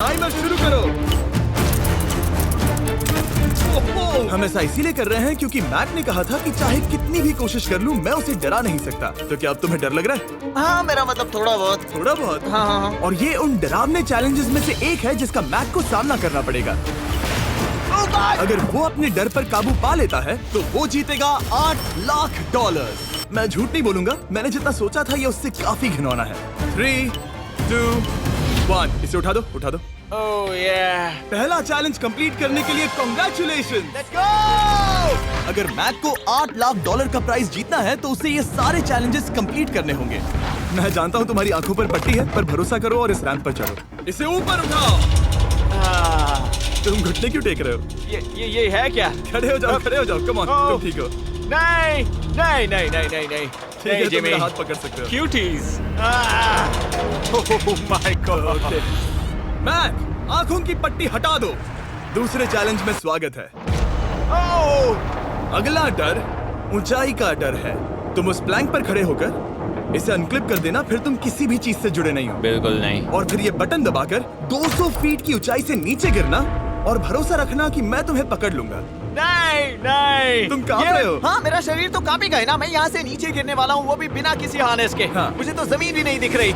Timer शुरू करो। हम ऐसा इसीलिए कर रहे हैं क्योंकि मैक ने कहा था कि चाहे कितनी भी कोशिश कर लूं मैं उसे डरा नहीं सकता। तो क्या अब तुम्हें डर लग रहा है? हाँ, मेरा मतलब थोड़ा बहुत। थोड़ा बहुत? हाँ। और ये उन डरावने चैलेंजेस में से एक है जिसका मैक को सामना करना पड़ेगा। अगर वो अपने डर पर काबू पा लेता है तो वो जीतेगा $8 लाख। मैं झूठ नहीं बोलूंगा, मैंने जितना सोचा था ये उससे काफी घिनौना है। 3, 2, 1 इसे उठा दो, उठा दो। ओह yeah। पहला चैलेंज कंप्लीट करने के लिए कांग्रेचुलेशन। Let's go! अगर मैक को $8 लाख का प्राइज जीतना है तो उसे ये सारे चैलेंजेस कंप्लीट करने होंगे। मैं जानता हूँ तुम्हारी आंखों पर पट्टी है, पर भरोसा करो और इस रैंप पर चढ़ो। इसे ऊपर उठाओ। तुम घुटने क्यों टेक रहे हो? ये है क्या? खड़े हो जाओ, खड़े हो जाओ। कम ऑन, तुम ठीक हो? नहीं। ठीक है, तुम मेरा हाथ पकड़ सकते हो। Cuties। Oh my God। Mac, आंखों की पट्टी हटा दो। दूसरे चैलेंज में स्वागत है। अगला डर ऊंचाई का डर है। तुम उस प्लैंक पर खड़े होकर इसे अनक्लिप कर देना, फिर तुम किसी भी चीज से जुड़े नहीं हो। बिल्कुल नहीं। और फिर ये बटन दबाकर 200 फीट की ऊंचाई से नीचे गिरना और भरोसा रखना कि मैं तुम्हें पकड़ लूंगा। नहीं। तुम कांप रहे हो? हाँ, मेरा शरीर तो कांपेगा ही ना। मैं यहाँ से नीचे गिरने वाला हूँ, वो भी बिना किसी हार्नेस के। हाँ। मुझे तो जमीन भी नहीं दिख रही।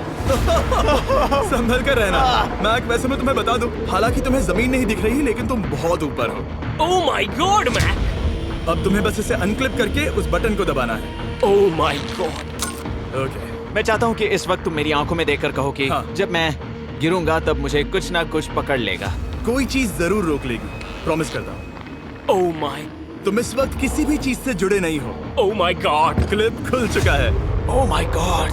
संभल कर रहना। मैक, वैसे मैं तुम्हें बता दूं, हालांकि तुम्हें जमीन नहीं दिख रही लेकिन तुम बहुत ऊपर हो। Oh my God, Mac! अब तुम्हें बस इसे अनक्लिप करके उस बटन को दबाना है। Oh my God! ओके। मैं चाहता हूँ कि इस वक्त तुम मेरी आंखों में देखकर कहो कि हाँ। जब मैं गिरूंगा तब मुझे कुछ ना कुछ पकड़ लेगा। कोई चीज जरूर रोक लेगी, प्रॉमिस करता हूँ। Oh my! तुम इस वक्त किसी भी चीज से जुड़े नहीं हो। Oh my God! क्लिप खुल चुका है। Oh my God!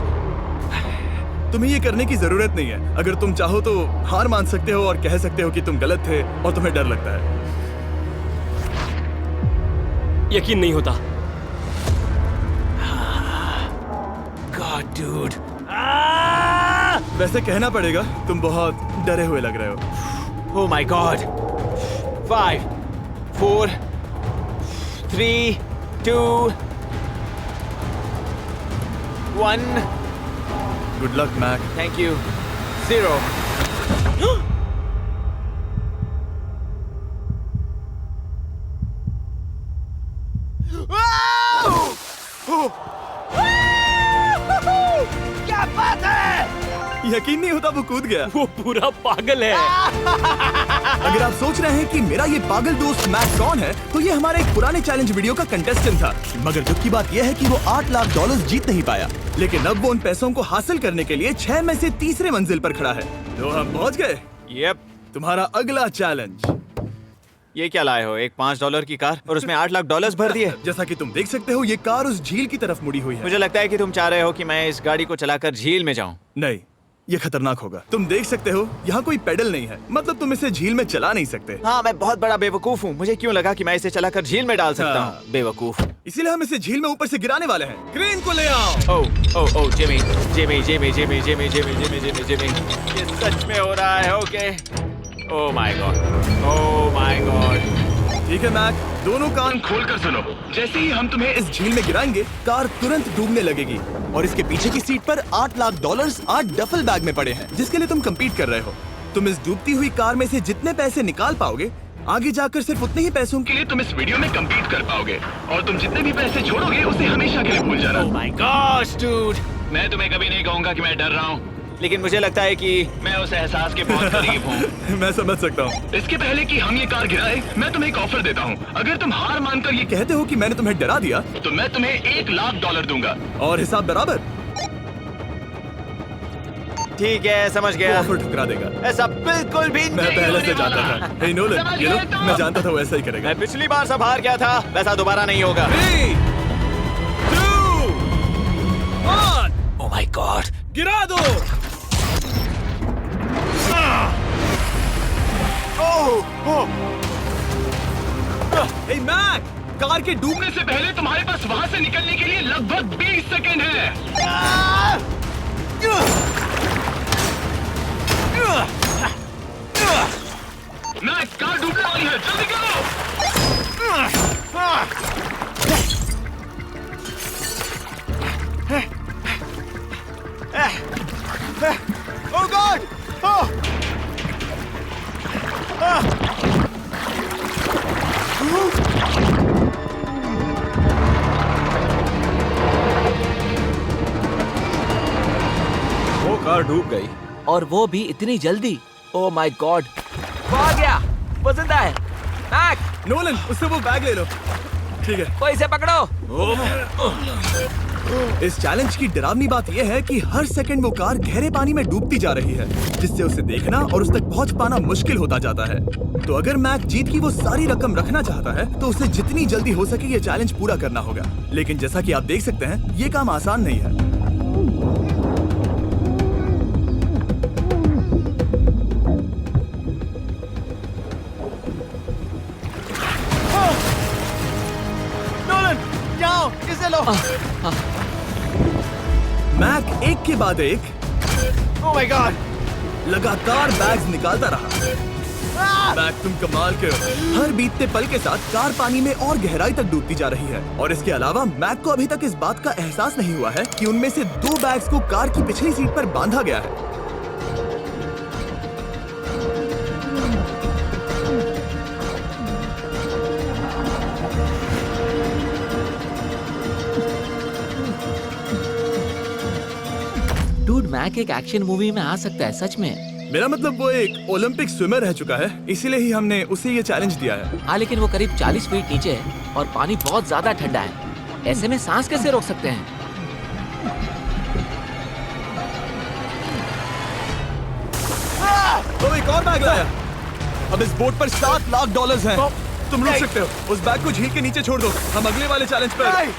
तुम्हें ये करने की जरूरत नहीं है। अगर तुम चाहो तो हार मान सकते हो और कह सकते हो कि तुम गलत थे और तुम्हें डर लगता है। यकीन नहीं होता। God, dude. वैसे कहना पड़ेगा, तुम बहुत डरे हुए लग रहे हो। Oh my God! 5, 4, 3, 2, 1. Good luck Mac. Thank you. 0. क्या बात है? यकीन नहीं होता वो कूद गया। वो पूरा पागल है। अगर आप सोच रहे हैं कि मेरा ये पागल दोस्त मैक कौन है, तो ये हमारे एक पुराने चैलेंज वीडियो का कंटेस्टेंट था। मगर दुख की बात यह है कि वो $8 लाख जीत नहीं पाया। लेकिन अब वो उन पैसों को हासिल करने के लिए 6 में से तीसरे मंजिल पर खड़ा है। तो हम पहुंच गए। Yep. तुम्हारा अगला चैलेंज। ये क्या लाए हो? एक $5 की कार और उसमें $8 लाख भर दिए। जैसा कि तुम देख सकते हो, ये कार उस झील की तरफ मुड़ी हुई है। मुझे लगता है कि तुम चाह रहे हो कि मैं इस गाड़ी को चलाकर झील में जाऊं। नहीं, ये खतरनाक होगा। तुम देख सकते हो यहाँ कोई पेडल नहीं है, मतलब तुम इसे झील में चला नहीं सकते। हाँ, मैं बहुत बड़ा बेवकूफ हूँ। मुझे क्यों लगा कि मैं इसे चलाकर झील में डाल सकता हाँ। हूँ? बेवकूफ। इसीलिए हम इसे झील में ऊपर से गिराने वाले हैं। क्रेन को ले आओ। ओह जिमी। ये सच में हो रहा है? ओके। Oh my God. ठीक है मैक, दोनों कान खोलकर सुनो। जैसे ही हम तुम्हें इस झील में गिराएंगे, कार तुरंत डूबने लगेगी और इसके पीछे की सीट पर $8 लाख 8 डफल बैग में पड़े हैं, जिसके लिए तुम compete कर रहे हो। तुम इस डूबती हुई कार में से जितने पैसे निकाल पाओगे, आगे जाकर सिर्फ उतने ही पैसों के लिए तुम इस वीडियो में compete कर पाओगे। और तुम जितने भी पैसे छोड़ोगे उसे हमेशा के लिए भूल जाना। Oh my gosh dude. मैं तुम्हें कभी नहीं कहूंगा कि मैं डर रहा हूँ। लेकिन मुझे लगता है कि मैं उस एहसास के बहुत करीब हूँ। मैं समझ सकता हूँ। इसके पहले कि हम ये कार गिराए, मैं तुम्हें एक ऑफर देता हूँ। अगर तुम हार मानकर ये कहते हो कि मैंने तुम्हें डरा दिया, तो मैं तुम्हें $1 लाख दूंगा। और हिसाब बराबर। ठीक है, समझ गया। ऑफर ठुकरा देगा। ऐसा बिल्कुल भी मैं नहीं पहले से होने जानता वाला। था। हे नोलन, समझ ये लो, गए तो? मैं जानता था वो ऐसा ही करेगा। मैं पिछली बार सब हार गया था, वैसा दोबारा नहीं होगा। 3, 2, 1 ओह माय गॉड। गिरा दो। हे मैक, कार के डूबने डूबने से पहले तुम्हारे पास वहाँ से निकलने के लिए लगभग 20 सेकंड है। मैं कार डूबने वाली है, जल्दी करो। ओह गॉड। डूब गई। और वो भी इतनी जल्दी। ओह माय गॉड, वो आ गया, वो जिंदा है। मैक, नोलन, उससे वो बैग ले लो। ठीक है। वो इसे पकड़ो। इस चैलेंज की डरावनी बात यह है कि हर सेकंड वो कार गहरे पानी में डूबती जा रही है, जिससे उसे देखना और उस तक पहुंच पाना मुश्किल होता जाता है। तो अगर मैक जीत की वो सारी रकम रखना चाहता है तो उसे जितनी जल्दी हो सके ये चैलेंज पूरा करना होगा। लेकिन जैसा कि आप देख सकते हैं, ये काम आसान नहीं है। मैक एक के बाद एक ओह माय गॉड, लगातार बैग्स निकालता रहा। मैक, तुम कमाल के हो। हर बीतते पल के साथ कार पानी में और गहराई तक डूबती जा रही है। और इसके अलावा मैक को अभी तक इस बात का एहसास नहीं हुआ है कि उनमें से 2 बैग्स को कार की पिछली सीट पर बांधा गया है। डूड, मैक एक एक्शन मूवी में आ सकता है, सच में। मेरा मतलब वो एक ओलंपिक स्विमर रह चुका है, इसीलिए ही हमने उसे ये चैलेंज दिया है। हाँ, लेकिन वो करीब 40 फीट नीचे है और पानी बहुत ज्यादा ठंडा है। ऐसे में सांस कैसे रोक सकते हैं? तो एक और बैग लाया। अब इस बोट पर $7 लाख हैं। तुम रुक सकते हो। उस बैग को झील के नीचे छोड़ दो। हम अगले वाले चैलेंज पर।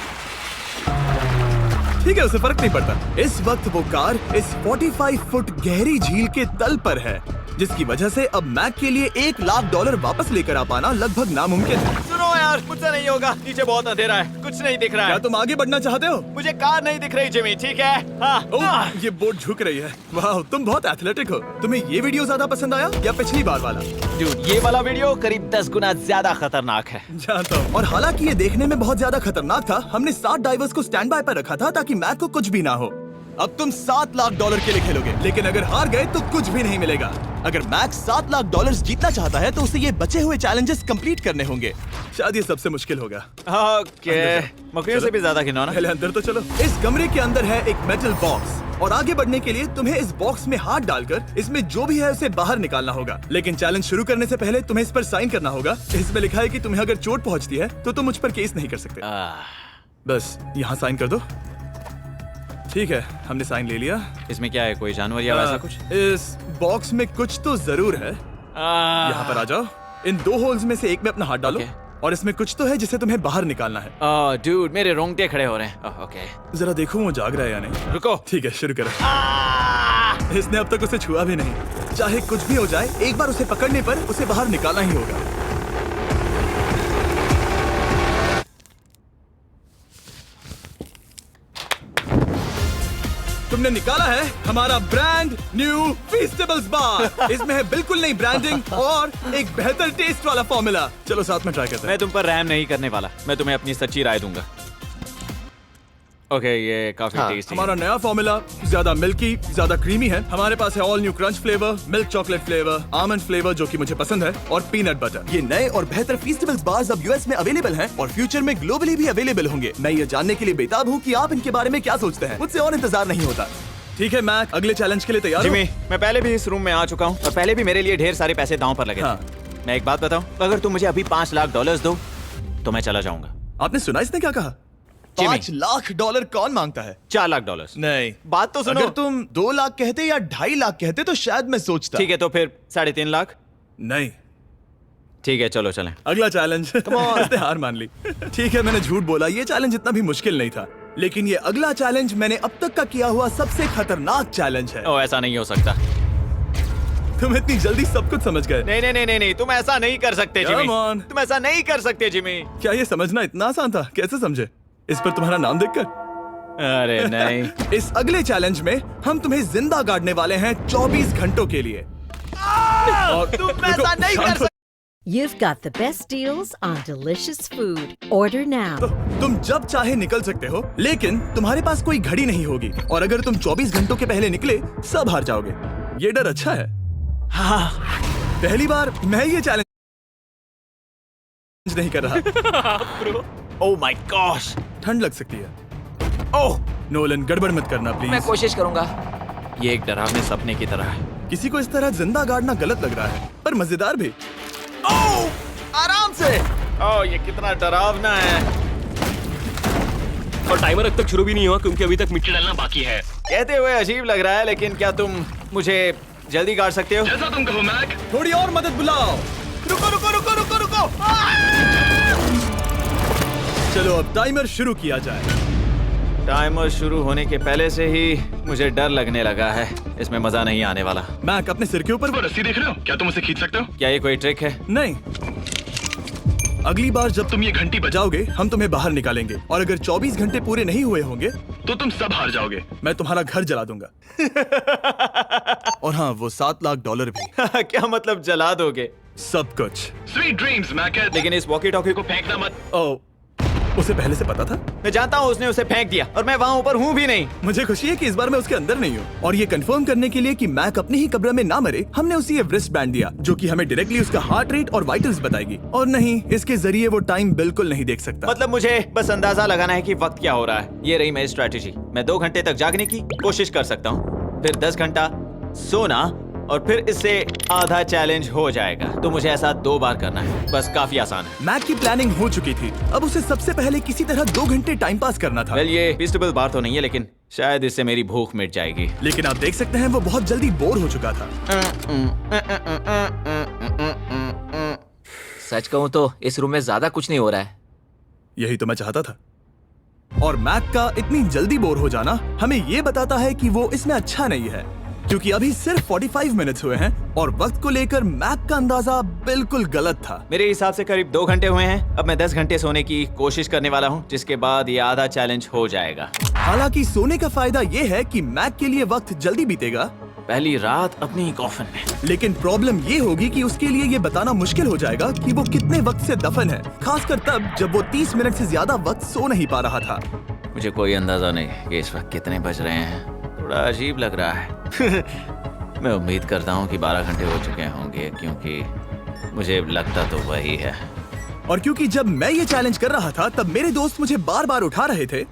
ठीक है, उसे फर्क नहीं पड़ता। इस वक्त वो कार इस 45 फुट गहरी झील के तल पर है, जिसकी वजह से अब मैक के लिए $1 लाख वापस लेकर आ पाना लगभग नामुमकिन है। सुनो यार, मुझसे नहीं होगा। नीचे बहुत अंधेरा है, कुछ नहीं दिख रहा क्या है। तुम आगे बढ़ना चाहते हो? मुझे कार नहीं दिख रही जिमी, ठीक है? हाँ। ओह, ये बोट झुक रही है। वाह, तुम बहुत एथलेटिक हो। तुम्हें ये वीडियो ज्यादा पसंद आया या पिछली बार वाला? Dude, ये वाला वीडियो करीब 10 गुना ज्यादा खतरनाक है। जानता हूँ। और हालांकि ये देखने में बहुत ज्यादा खतरनाक था, हमने 7 डाइवर्स को स्टैंड बाय पर रखा था ताकि मैक को कुछ भी ना हो। अब तुम $7 लाख के लिए खेलोगे, लेकिन अगर हार गए तो कुछ भी नहीं मिलेगा। अगर मैक $7 लाख जीतना चाहता है तो उसे ये बचे हुए चैलेंजेस कंप्लीट करने होंगे। शायद ये सबसे मुश्किल होगा। ओके, मकड़ियों से भी ज्यादा खिलौना। पहले अंदर तो चलो। इस कमरे के अंदर है एक मेटल बॉक्स और आगे बढ़ने के लिए तुम्हें इस बॉक्स में हाथ डालकर इसमें जो भी है उसे बाहर निकालना होगा। लेकिन चैलेंज शुरू करने से पहले तुम्हें इस पर साइन करना होगा। इसमें लिखा है कि तुम्हें अगर चोट पहुंचती है तो तुम मुझ पर केस नहीं कर सकते। बस यहाँ साइन कर दो। ठीक है, हमने साइन ले लिया। इसमें क्या है, कोई जानवर या वैसा कुछ? इस बॉक्स में कुछ तो जरूर है। यहाँ पर आ जाओ। इन 2 होल्स में से एक में अपना हाथ डालो। और इसमें कुछ तो है जिसे तुम्हें बाहर निकालना है। डूड, मेरे रोंगटे खड़े हो रहे हैं। ओके, जरा देखो वो जाग रहा है या नहीं। रुको। ठीक है, शुरू करो। इसने अब तक उसे छुआ भी नहीं। चाहे कुछ भी हो जाए, एक बार उसे पकड़ने पर उसे बाहर निकालना ही होगा। तुमने निकाला है हमारा ब्रांड न्यू फीस्टेबल्स बार। इसमें है बिल्कुल नई ब्रांडिंग और एक बेहतर टेस्ट वाला फॉर्मूला। चलो साथ में ट्राई करते हैं। मैं तुम पर रहम नहीं करने वाला। मैं तुम्हें अपनी सच्ची राय दूंगा। ओके, ये काफी टेस्टी हमारा नया फॉर्मूला ज्यादा मिल्की, ज्यादा क्रीमी है। हमारे पास है all new crunch flavour, milk chocolate flavour, almond flavour जो कि मुझे पसंद है, और पीनट बटर। ये नए और बेहतर फीस्टेबल्स बार्स अब यूएस में अवेलेबल हैं और फ्यूचर में ग्लोबली भी अवेलेबल होंगे। मैं ये जानने के लिए बेताब हूँ कि आप इनके बारे में क्या सोचते हैं। मुझसे और इंतजार नहीं होता। ठीक है मैक, अगले चैलेंज के लिए तैयार हो? जिमी, मैं पहले भी इस रूम में आ चुका हूँ और पहले भी मेरे लिए ढेर सारे पैसे दांव पर लगे थे। मैं एक बात बताऊं, अगर तुम मुझे अभी $5 लाख दो तो मैं चला जाऊंगा। आपने सुना इसने क्या कहा? $5 लाख कौन मांगता है? $4 लाख। नहीं, बात तो सुनो। अगर तुम 2 लाख कहते या 2.5 लाख कहते तो शायद मैं सोचता। ठीक है, तो फिर 3.5 लाख। नहीं, ठीक है, चलो चलें। अगला चैलेंज। इसने हार मान ली। ठीक है, मैंने झूठ बोला। ये चैलेंज इतना भी मुश्किल नहीं था, लेकिन ये अगला चैलेंज मैंने अब तक का किया हुआ सबसे खतरनाक चैलेंज है। ओह, ऐसा नहीं हो सकता। तुम इतनी जल्दी सब कुछ समझ गए। नहीं नहीं नहीं नहीं, तुम ऐसा नहीं कर सकते जिमी। Come on. तुम ऐसा नहीं कर सकते जिमी। क्या ये समझना इतना आसान था? कैसे समझे? इस पर तुम्हारा नाम देखकर? अरे नहीं। इस अगले चैलेंज में हम तुम्हें जिंदा गाड़ने वाले हैं 24 घंटों के लिए। और तुम ऐसा नहीं कर सकते। You've got the best deals on delicious food. Order now. तो तुम जब चाहे निकल सकते हो, लेकिन तुम्हारे पास कोई घड़ी नहीं होगी, और अगर तुम 24 घंटों के पहले निकले सब हार जाओगे। ये डर अच्छा है। हाँ, पहली बार मैं ये चैलेंज नहीं कर रहा। ओह माय गॉश, ठंड लग सकती है। ओह नोलन, गड़बड़ मत करना प्लीज। मैं कोशिश करूंगा। ये एक डरावने सपने की तरह है। किसी को इस तरह जिंदा गाड़ना गलत लग रहा है, पर मजेदार भी। आराम से। ओह, ये कितना डरावना है। और टाइमर अब तक शुरू भी नहीं हुआ क्योंकि अभी तक मिट्टी डालना बाकी है। कहते हुए अजीब लग रहा है, लेकिन क्या तुम मुझे जल्दी गाड़ सकते हो? जैसा तुम कहो मैक। थोड़ी और मदद बुलाओ। रुको रुको रुको रुको रुको। चलो अब टाइमर शुरू किया जाए। टाइमर शुरू होने के पहले से ही मुझे डर लगने लगा है। इसमें मजा नहीं आने वाला। मैक, अपने सिर के ऊपर वो रस्सी देख रहे हो? क्या तुम उसे खींच सकते हो? क्या ये कोई ट्रिक है? नहीं। अगली बार जब तुम ये घंटी बजाओगे हम तुम्हें बाहर निकालेंगे, और अगर 24 घंटे पूरे नहीं हुए होंगे तो तुम सब हार जाओगे। मैं तुम्हारा घर जला दूंगा। और हाँ, वो $7 लाख भी। क्या मतलब जला दोगे? सब कुछ। Sweet dreams Mac. लेकिन इस वॉकी टॉकी को फेंकना मत। ओ, उसे पहले से पता था? मैं जानता हूँ उसने उसे फेंक दिया, और मैं वहाँ ऊपर हूँ भी नहीं। मुझे खुशी है कि इस बार मैं उसके अंदर नहीं हूँ। और ये कंफर्म करने के लिए कि मैक अपनी ही कब्र में ना मरे, हमने उसे ये रिस्ट बैंड दिया, जो कि हमें डायरेक्टली उसका हार्ट रेट और वाइटल्स बताएगी। और नहीं, इसके जरिए वो टाइम बिल्कुल नहीं देख सकता। मतलब मुझे बस अंदाजा लगाना है कि वक्त क्या हो रहा है। ये रही मेरी स्ट्रेटेजी। मैं 2 घंटे तक जागने की कोशिश कर सकता हूँ, फिर 10 घंटा सोना, और फिर इससे आधा चैलेंज हो जाएगा। तो मुझे ऐसा 2 बार करना है। बस काफी आसान है। मैक की प्लानिंग हो चुकी थी, अब उसे सबसे पहले किसी तरह 2 घंटे टाइम पास करना था। वेल, ये फीस्टेबल बार तो नहीं है, लेकिन शायद इससे मेरी भूख मिट जाएगी। लेकिन आप देख सकते हैं वो बहुत जल्दी बोर हो चुका था। सच कहूँ तो इस रूम में ज्यादा कुछ नहीं हो रहा है। यही तो मैं चाहता था। और मैक का इतनी जल्दी बोर हो जाना हमें ये बताता है कि वो इसमें अच्छा नहीं है, क्योंकि अभी सिर्फ 45 मिनट्स हुए हैं और वक्त को लेकर मैक का अंदाजा बिल्कुल गलत था। मेरे हिसाब से करीब 2 घंटे हुए हैं। अब मैं 10 घंटे सोने की कोशिश करने वाला हूँ, जिसके बाद ये आधा चैलेंज हो जाएगा। हालांकि सोने का फायदा ये है कि मैक के लिए वक्त जल्दी बीतेगा, पहली रात अपनी ही कॉफिन में। लेकिन प्रॉब्लम ये होगी कि उसके लिए ये बताना मुश्किल हो जाएगा कि वो कितने वक्त से दफन है, खासकर तब जब वो 30 मिनट से ज्यादा वक्त सो नहीं पा रहा था। मुझे कोई अंदाजा नहीं कि इस वक्त कितने बज रहे हैं। थोड़ा अजीब लग रहा है। मैं उम्मीद करता हूँ कि 12 घंटे हो चुके होंगे, क्योंकि मुझे लगता तो वही है। और क्योंकि जब मैं ये चैलेंज कर रहा था तब मेरे दोस्त मुझे बार बार उठा रहे थे।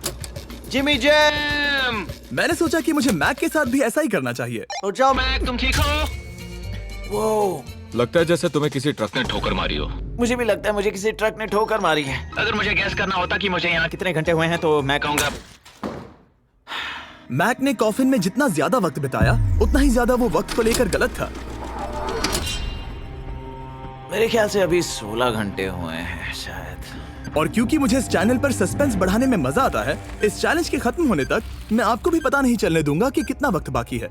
Jimmy jam! मैंने सोचा कि मुझे मैक के साथ भी ऐसा ही करना चाहिए। उठ जाओ। मैक, तुम ठीक हो? वो लगता है जैसे तुम्हें किसी ट्रक ने ठोकर मारी हो। मुझे भी लगता है मुझे किसी ट्रक ने ठोकर मारी है। अगर मुझे गैस करना होता कि मुझे यहाँ कितने घंटे हुए हैं तो मैं कहूँगा मैक ने कॉफिन में जितना ज्यादा वक्त बिताया उतना ही ज्यादा वो वक्त को लेकर गलत था। मेरे ख्याल से अभी 16 घंटे हुए हैं शायद। और क्योंकि मुझे इस चैनल पर सस्पेंस बढ़ाने में मजा आता है, इस चैलेंज के खत्म होने तक मैं आपको भी पता नहीं चलने दूंगा कि कितना वक्त बाकी है।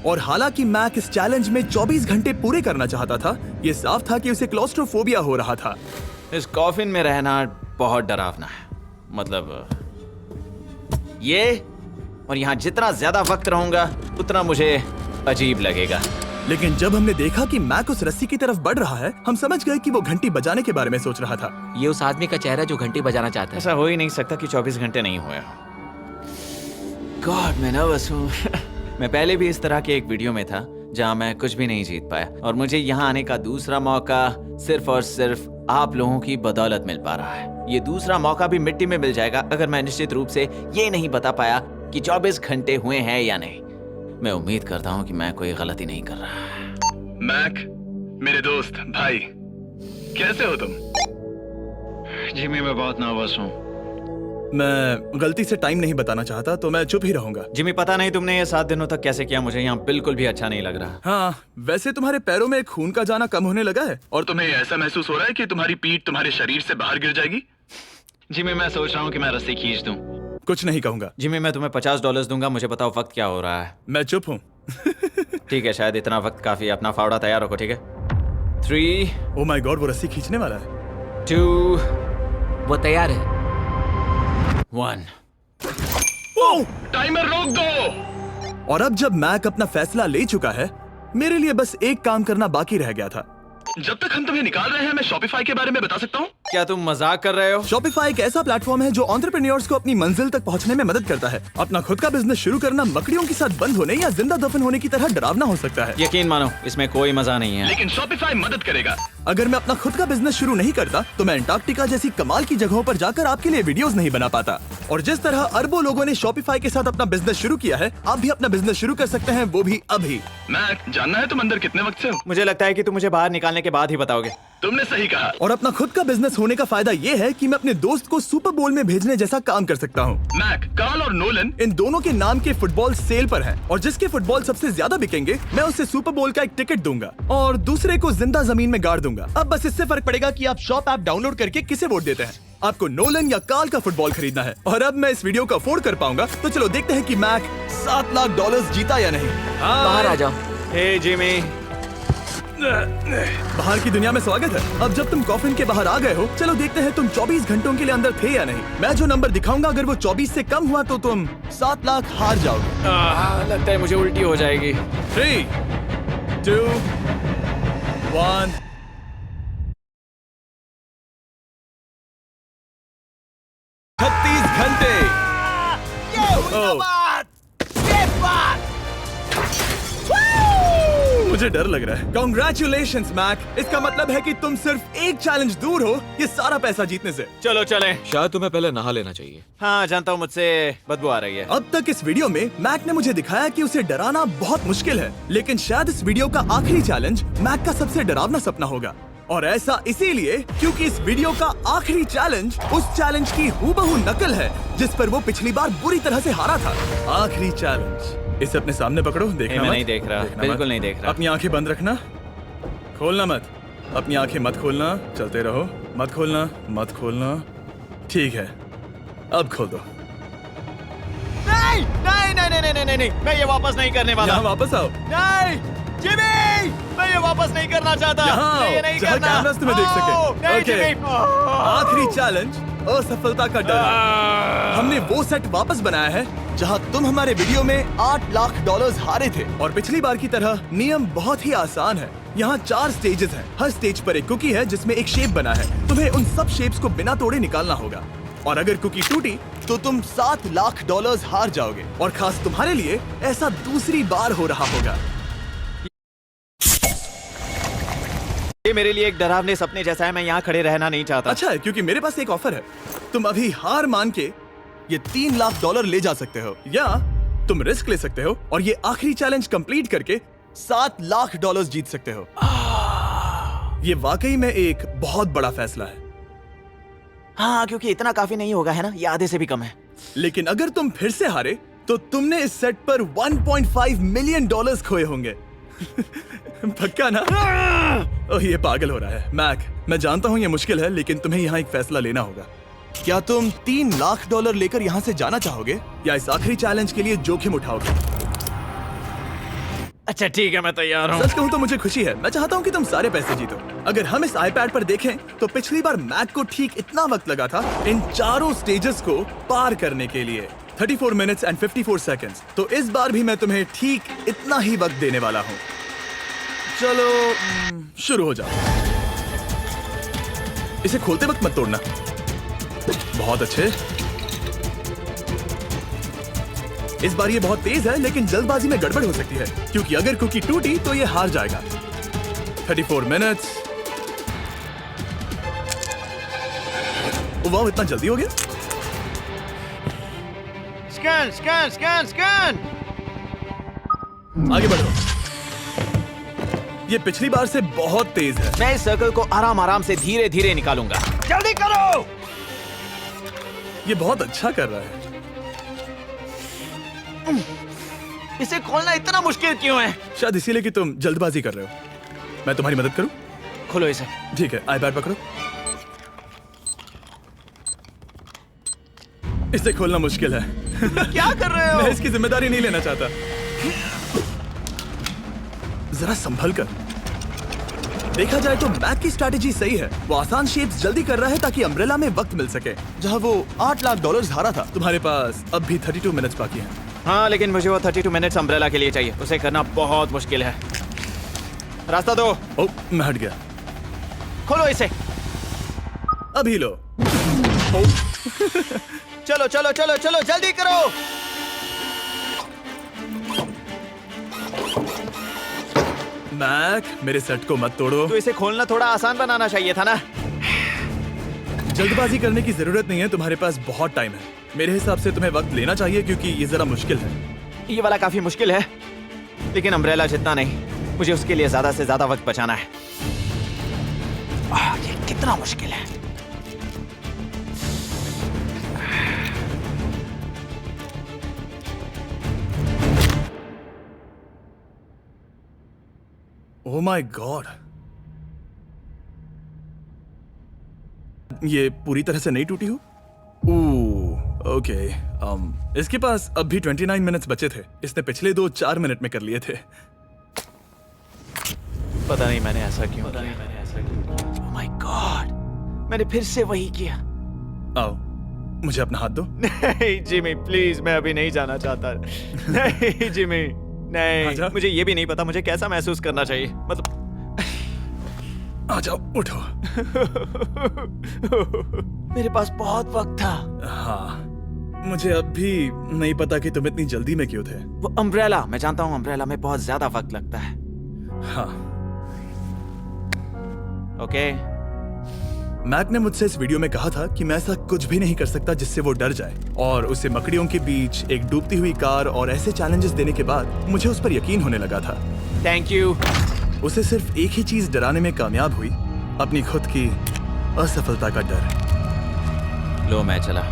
और हालांकि मैक इस चैलेंज में 24 घंटे पूरे करना चाहता था, ये साफ था कि उसे क्लॉस्ट्रोफोबिया हो रहा था। इस कॉफिन में रहना बहुत डरावना है। मतलब ये, और यहाँ जितना ज्यादा वक्त रहूंगा उतना मुझे अजीब लगेगा। लेकिन जब हमने देखा कि मैक उस रस्सी की तरफ बढ़ रहा है, हम समझ गए कि वो घंटी बजाने के बारे में सोच रहा था। ये उस आदमी का चेहरा जो घंटी बजाना चाहता है। ऐसा हो ही नहीं सकता कि 24 घंटे नहीं हुए। गॉड, मैं नर्वस हूँ। मैं पहले भी इस तरह के एक वीडियो में था जहाँ मैं कुछ भी नहीं जीत पाया, और मुझे यहाँ आने का दूसरा मौका सिर्फ और सिर्फ आप लोगों की बदौलत मिल पा रहा है। ये दूसरा मौका भी मिट्टी में मिल जाएगा अगर मैं निश्चित रूप से ये नहीं बता पाया कि 24 घंटे हुए हैं या नहीं। मैं उम्मीद करता हूँ कि मैं कोई गलती नहीं कर रहा। मैक, मेरे दोस्त भाई, कैसे हो तुम? जिमी, मैं बहुत नर्वस हूँ। मैं गलती से टाइम नहीं बताना चाहता तो मैं चुप ही रहूंगा। जिमी, पता नहीं तुमने ये 7 दिनों तक कैसे किया, मुझे यहाँ बिल्कुल भी अच्छा नहीं लग रहा। हाँ, वैसे तुम्हारे पैरों में खून का जाना कम होने लगा है। और तुम्हें ऐसा महसूस हो रहा है कि तुम्हारी पीठ तुम्हारे शरीर से बाहर गिर जाएगी? जिमी, मैं सोच रहा हूँ कि मैं रस्सी खींच दूं। कुछ नहीं कहूंगा। जिमी, मैं तुम्हें $50 दूंगा, मुझे बताओ वक्त क्या हो रहा है। मैं चुप हूँ। ठीक है, शायद इतना वक्त काफी। अपना फावड़ा तैयार रखो, ठीक है? 3, ओह माय गॉड, वो रस्सी खींचने वाला है। 2, वो तैयार है। 1। टाइमर रोक दो। और अब जब मैक अपना फैसला ले चुका है, मेरे लिए बस एक काम करना बाकी रह गया था। जब तक हम तुम्हें निकाल रहे हैं, मैं शॉपिफाई के बारे में बता सकता हूँ। क्या तुम मजाक कर रहे हो? शॉपिफाई एक ऐसा प्लेटफॉर्म है जो एंटरप्रेन्योर्स को अपनी मंजिल तक पहुंचने में मदद करता है। अपना खुद का बिजनेस शुरू करना मकड़ियों के साथ बंद होने या जिंदा दफन होने की तरह डरावना हो सकता है। यकीन मानो, इसमें कोई मजा नहीं है। लेकिन शॉपिफाई मदद करेगा। अगर मैं अपना खुद का बिजनेस शुरू नहीं करता तो मैं अंटार्कटिका जैसी कमाल की जगहों पर जाकर आपके लिए वीडियोस नहीं बना पाता। और जिस तरह अरबों लोगों ने शॉपिफाई के साथ अपना बिजनेस शुरू किया है, आप भी अपना बिजनेस शुरू कर सकते हैं, वो भी अभी। मैक, जानना है तुम अंदर कितने वक्त से हो? मुझे लगता है कि तुम मुझे बाहर निकालने के बाद ही बताओगे। तुमने सही कहा। और अपना खुद का बिजनेस होने का फायदा ये है कि मैं अपने दोस्त को सुपर बोल में भेजने जैसा काम कर सकता हूँ। मैक, कार्ल और नोलन इन दोनों के नाम के फुटबॉल सेल पर हैं और जिसके फुटबॉल सबसे ज्यादा बिकेंगे मैं उसे सुपर बोल का एक टिकट दूंगा और दूसरे को जिंदा जमीन में गाड़ दूंगा। अब बस इससे फर्क पड़ेगा कि आप शॉप ऐप डाउनलोड करके किसे वोट देते हैं। आपको नोलन या कार्ल का फुटबॉल खरीदना है। और अब मैं इस वीडियो को अफोर्ड कर पाऊंगा, तो चलो देखते हैं कि मैक $7 लाख जीता या नहीं। बाहर आ जाओ। हे जिमी, बाहर की दुनिया में स्वागत है। अब जब तुम कॉफिन के बाहर आ गए हो, चलो देखते हैं तुम 24 घंटों के लिए अंदर थे या नहीं। मैं जो नंबर दिखाऊंगा, अगर वो 24 से कम हुआ तो तुम 7 लाख हार जाओगे। लगता है मुझे उल्टी हो जाएगी। 3, 2, 1। घंटे। मुझे डर लग रहा है। Congratulations, Mac. इसका मतलब है कि तुम सिर्फ एक चैलेंज दूर हो ये सारा पैसा जीतने से। चलो चलें। शायद तुम्हें पहले नहा लेना चाहिए। हाँ जानता हूँ, मुझसे बदबू आ रही है। अब तक इस वीडियो में मैक ने मुझे दिखाया कि उसे डराना बहुत मुश्किल है, लेकिन शायद इस वीडियो का आखिरी चैलेंज मैक का सबसे डरावना सपना होगा। और ऐसा इसीलिए क्योंकि इस वीडियो का आखिरी चैलेंज उस चैलेंज की हूबहू नकल है जिस पर वो पिछली बार बुरी तरह से हारा था। आखिरी चैलेंज। इसे अपने सामने पकड़ो, देखना मैं मत। नहीं देख रहा, देखना बिल्कुल मत। नहीं देख रहा। अपनी आंखें बंद रखना, खोलना मत। अपनी आंखें मत खोलना, चलते रहो। मत खोलना, मत खोलना। ठीक है, अब खोल दो। नहीं नहीं नहीं नहीं नहीं नहीं, मैं ये वापस नहीं करने वाला। यहाँ वापस आओ। नहीं जिमी, मैं ये वापस नहीं करना चाहता। यहाँ मैं ये आओ, नहीं जहाँ करना। कैमरास तुम्हें देख सके। नहीं ओके। जिमी। आखिरी चैलेंज असफलता का डर है। हमने वो सेट वापस बनाया है जहां तुम हमारे वीडियो में $8 लाख हारे थे। और पिछली बार की तरह नियम बहुत ही आसान है। यहाँ 4 स्टेजेस हैं। हर स्टेज पर एक कुकी है जिसमें एक शेप बना है। तुम्हें उन सब शेप्स को बिना तोड़े निकालना होगा। और अगर कुकी टूटी तो तुम $7 लाख हार जाओगे। और खास तुम्हारे लिए ऐसा दूसरी बार हो रहा होगा। ये मेरे लिए एक डरावने सपने जैसा है। मैं यहाँ खड़े रहना नहीं चाहता। अच्छा है, क्योंकि मेरे पास एक ऑफर है। तुम अभी हार मान के ये $3 लाख ले जा सकते हो, या तुम रिस्क ले सकते हो और ये आखिरी चैलेंज कंप्लीट करके $7 लाख जीत सकते हो। ये वाकई में एक बहुत बड़ा फैसला है। हाँ, क्योंकि इतना काफी नहीं होगा, है ना? ये आधे से भी कम है। लेकिन अगर तुम फिर से हारे तो तुमने इस सेट पर $1.5 मिलियन खोए होंगे। पक्का ना? ओह, ये पागल हो रहा है। मैक, मैं जानता हूँ ये मुश्किल है, लेकिन तुम्हें यहाँ एक फैसला लेना होगा। क्या तुम $3 लाख लेकर यहाँ से जाना चाहोगे या इस आखिरी चैलेंज के लिए जोखिम उठाओगे? अच्छा ठीक है, मैं तैयार हूँ। सच कहूँ तो मुझे खुशी है। मैं चाहता हूँ कि तुम सारे पैसे जीतो। अगर हम इस iPad पर देखें तो पिछली बार मैक को ठीक इतना वक्त लगा था इन चारों स्टेजेस को पार करने के लिए, 34 मिनट्स एंड 54 सेकंड्स। तो इस बार भी मैं तुम्हें ठीक इतना ही वक्त देने वाला हूँ। चलो शुरू हो जाओ। इसे खोलते वक्त मत तोड़ना। बहुत अच्छे। इस बार ये बहुत तेज है, लेकिन जल्दबाजी में गड़बड़ हो सकती है, क्योंकि अगर कुकी टूटी तो ये हार जाएगा। 34 मिनट्स। वाह, इतना जल्दी हो गया। Scan scan scan scan. आगे बढ़ो। ये पिछली बार से बहुत तेज है। मैं इस सर्कल को आराम आराम से धीरे धीरे निकालूंगा। जल्दी करो। ये बहुत अच्छा कर रहा है। इसे खोलना इतना मुश्किल क्यों है? शायद इसीलिए कि तुम जल्दबाजी कर रहे हो। मैं तुम्हारी मदद करूं? खोलो इसे। ठीक है, iPad पकड़ो। इसे खोलना मुश्किल है। क्या कर रहे हो? मैं इसकी जिम्मेदारी नहीं लेना चाहता। जरा संभल कर। देखा जाए तो मैक की स्ट्रैटेजी सही है। वो आसान शेप्स जल्दी कर रहा है ताकि अम्ब्रेला में वक्त मिल सके। जहां वो $8 लाख हारा था, तुम्हारे पास अब भी 32 मिनट्स बाकी हैं। हाँ, लेकिन मुझे वो 32 मिनट्स अम्ब्रेला के लिए चाहिए। उसे करना बहुत मुश्किल है। रास्ता दो। ओह, मैं हट गया। खोलो इसे। अभी लो। चलो चलो चलो चलो जल्दी करो। मैक, मेरे सेट को मत तोड़ो। तो इसे खोलना थोड़ा आसान बनाना चाहिए था ना। जल्दबाजी करने की जरूरत नहीं है, तुम्हारे पास बहुत टाइम है। मेरे हिसाब से तुम्हें वक्त लेना चाहिए क्योंकि ये जरा मुश्किल है। ये वाला काफी मुश्किल है, लेकिन अम्ब्रेला जितना नहीं। मुझे उसके लिए ज्यादा से ज्यादा वक्त बचाना है। ये कितना मुश्किल है। ओह माय गॉड, ये पूरी तरह से नहीं टूटी हो? ओके, इसके पास अब भी 29 मिनट्स बचे थे। इसने पिछले 4 मिनट में कर लिए थे। पता नहीं मैंने ऐसा क्यों किया। ओह माय गॉड, मैंने फिर से वही किया। आओ, मुझे अपना हाथ दो। नहीं जिमी प्लीज, मैं अभी नहीं जाना चाहता। नहीं जिमी नहीं, आजा। मुझे ये भी नहीं पता मुझे कैसा महसूस करना चाहिए। मतलब आ जाओ, उठो। मेरे पास बहुत वक्त था। हाँ, मुझे अब भी नहीं पता कि तुम इतनी जल्दी में क्यों थे। वो अम्ब्रेला, मैं जानता हूँ अम्ब्रेला में बहुत ज्यादा वक्त लगता है। हाँ, ओके मैक ने मुझसे इस वीडियो में कहा था कि मैं ऐसा कुछ भी नहीं कर सकता जिससे वो डर जाए, और उसे मकड़ियों के बीच, एक डूबती हुई कार और ऐसे चैलेंजेस देने के बाद मुझे उस पर यकीन होने लगा था। Thank you. उसे सिर्फ एक ही चीज डराने में कामयाब हुई, अपनी खुद की असफलता का डर। लो मैं चला।